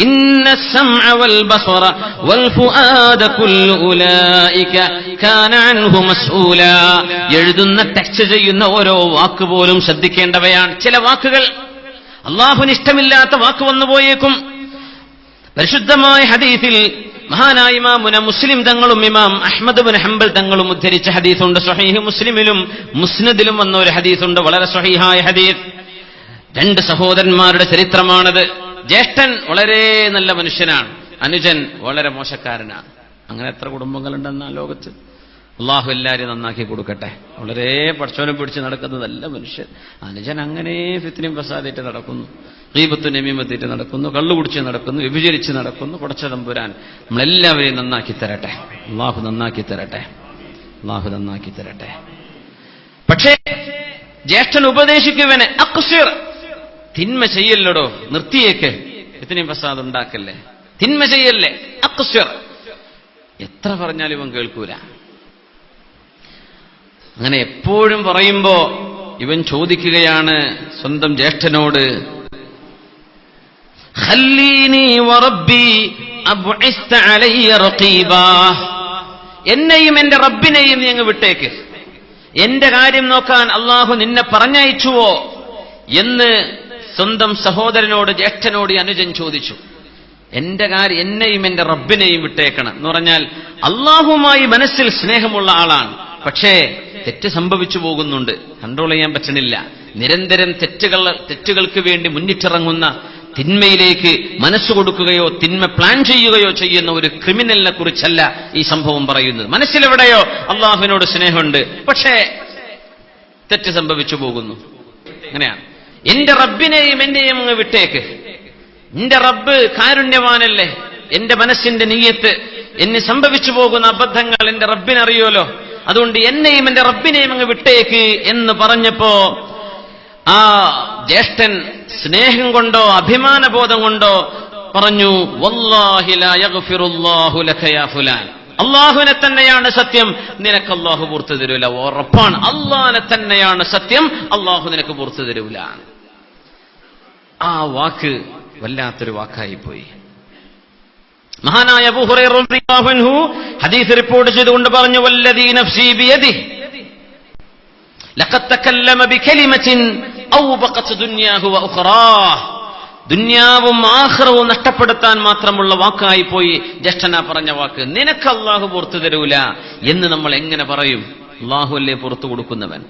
ഇന്ന السمع والبصر والفؤاد كل اولئك كان عنه مسؤولا. എഴുതുന്ന ടെക്സ്റ്റ് ചെയ്യുന്ന ഓരോ വാക്ക് പോലും ശ്രദ്ധിക്കേണ്ടവയാണ്. ചില വാക്കുകൾ അല്ലാഹുവിന് ഇഷ്ടമില്ലാത്ത വാക്ക് വന്നുപോയേക്കും. പരിശുദ്ധമായ ഹദീസിൽ മഹാനായ ഇമാമുന മുസ്ലിം തങ്ങളും ഇമാം അഹ്മദ് ബിൻ ഹംബൽ തങ്ങളും ഉദ്ധരിച്ച ഹദീസുണ്ട്. സ്വഹീഹ് മുസ്ലിമിലും മുസ്നദിലും വന്ന ഒരു ഹദീസുണ്ട്, വളരെ സ്വഹീഹായ ഹദീസ്. രണ്ട് സഹോദരന്മാരുടെ ചരിത്രമാണത്. ജ്യേഷ്ഠൻ വളരെ നല്ല മനുഷ്യനാണ്, അനുജൻ വളരെ മോശക്കാരനാണ്. അങ്ങനെ എത്ര കുടുംബങ്ങളുണ്ടെന്നാ ലോകത്ത്. അള്ളാഹു എല്ലാവരെയും നന്നാക്കി കൊടുക്കട്ടെ. വളരെ പടച്ചോനെ പിടിച്ച് നടക്കുന്ന നല്ല മനുഷ്യൻ. അനുജൻ അങ്ങനെ ഫിത്നയും ഫസാദായിട്ട് നടക്കുന്നു, ഗീബത്തും നമീമത്തായിട്ട് നടക്കുന്നു, കള്ളു കുടിച്ച് നടക്കുന്നു, വ്യഭിചരിച്ച് നടക്കുന്നു. പടച്ച തമ്പുരാൻ നമ്മളെല്ലാവരെയും നന്നാക്കി തരട്ടെ. അള്ളാഹു നന്നാക്കി തരട്ടെ, അള്ളാഹു നന്നാക്കി തരട്ടെ. പക്ഷേ ജ്യേഷ്ഠൻ ഉപദേശിക്കുവനെ അക്സിർ, തിന്മ ചെയ്യല്ലടോ, നിർത്തിയേക്ക്, ഫിത്നയും ഫസാദ് ഉണ്ടാക്കല്ലേ, തിന്മ ചെയ്യല്ലേ, അക്സിർ. എത്ര പറഞ്ഞാലും ഇവൻ കേൾക്കൂല. അങ്ങനെ എപ്പോഴും പറയുമ്പോ ഇവൻ ചോദിക്കുകയാണ് സ്വന്തം ജ്യേഷ്ഠനോട്, ഖല്ലീനി വറബ്ബി അബ്ഇസ്ത അലയ്യ റഖീബാ, എന്നെയും എന്റെ റബ്ബിനെയും നീ അങ്ങ് വിട്ടേക്ക്, എന്റെ കാര്യം നോക്കാൻ അള്ളാഹു നിന്നെ പറഞ്ഞയച്ചുവോ എന്ന് സ്വന്തം സഹോദരനോട്, ജ്യേഷ്ഠനോട് അനുജൻ ചോദിച്ചു. എന്റെ കാര്യം, എന്നെയും എന്റെ റബ്ബിനെയും വിട്ടേക്കണം എന്ന് പറഞ്ഞാൽ അള്ളാഹുമായി മനസ്സിൽ സ്നേഹമുള്ള ആളാണ്. പക്ഷേ തെറ്റ് സംഭവിച്ചു പോകുന്നുണ്ട്, കൺട്രോൾ ചെയ്യാൻ പറ്റണില്ല. നിരന്തരം തെറ്റുകൾക്ക് വേണ്ടി മുന്നിട്ടിറങ്ങുന്ന, തിന്മയിലേക്ക് മനസ്സ് കൊടുക്കുകയോ തിന്മ പ്ലാൻ ചെയ്യുകയോ ചെയ്യുന്ന ഒരു ക്രിമിനലിനെ കുറിച്ചല്ല ഈ സംഭവം പറയുന്നത്. മനസ്സിലെവിടെയോ അള്ളാഹുവിനോട് സ്നേഹമുണ്ട്, പക്ഷേ തെറ്റ് സംഭവിച്ചു പോകുന്നു. അങ്ങനെയാണ്. എന്റെ റബ്ബിനെയും എന്നെയും അങ്ങ് വിട്ടേക്ക്, എന്റെ റബ്ബ് കാരുണ്യവാനല്ലേ, എന്റെ മനസ്സിന്റെ നീയത്ത്, എന്നെ സംഭവിച്ചു പോകുന്ന അബദ്ധങ്ങൾ എന്റെ റബ്ബിനറിയോലോ, അതുകൊണ്ട് എന്നെയും എന്റെ റബ്ബിനെയും അങ്ങ് വിട്ടേക്ക് എന്ന് പറഞ്ഞപ്പോ ആ ജ്യേഷ്ഠൻ സ്നേഹം കൊണ്ടോ അഭിമാനബോധം കൊണ്ടോ പറഞ്ഞു, വല്ലാഹി ലാ യഗ്ഫിറുല്ലാഹു ലക യാ ഫുലാൻ, അള്ളാഹുവിനെ തന്നെയാണ് സത്യം, നിനക്ക് അള്ളാഹു പുറത്തു തരൂല. ഉറപ്പാണ്, അള്ളാഹിനെ തന്നെയാണ് സത്യം, അള്ളാഹു നിനക്ക് പുറത്തു തരൂല. ആ വാക്ക് വല്ലാത്തൊരു വാക്കായി പോയി. മഹാനായ അബൂ ഹുറൈറ റളിയല്ലാഹു അൻഹു ഹദീസ് റിപ്പോർട്ട് ചെയ്തുകൊണ്ട് പറഞ്ഞു, വല്ലദീ നഫ്സി ബിയദിഹി ലഖദ് തകല്ലമ ബികലിമത്തിൻ ഔബഖത് ദുനിയാഹു വഉഖറാഹ്, ദുനിയാവും ആഖിറവും നഷ്ടപ്പെടുത്താൻ മാത്രമുള്ള വാക്കായി പോയി ജ്യേഷ്ഠനാ പറഞ്ഞ വാക്ക്. നിനക്ക് അല്ലാഹു പുറത്തു തരൂല എന്ന് നമ്മൾ എങ്ങനെ പറയും? അല്ലാഹു അല്ലേ പുറത്തു കൊടുക്കുന്നവൻ.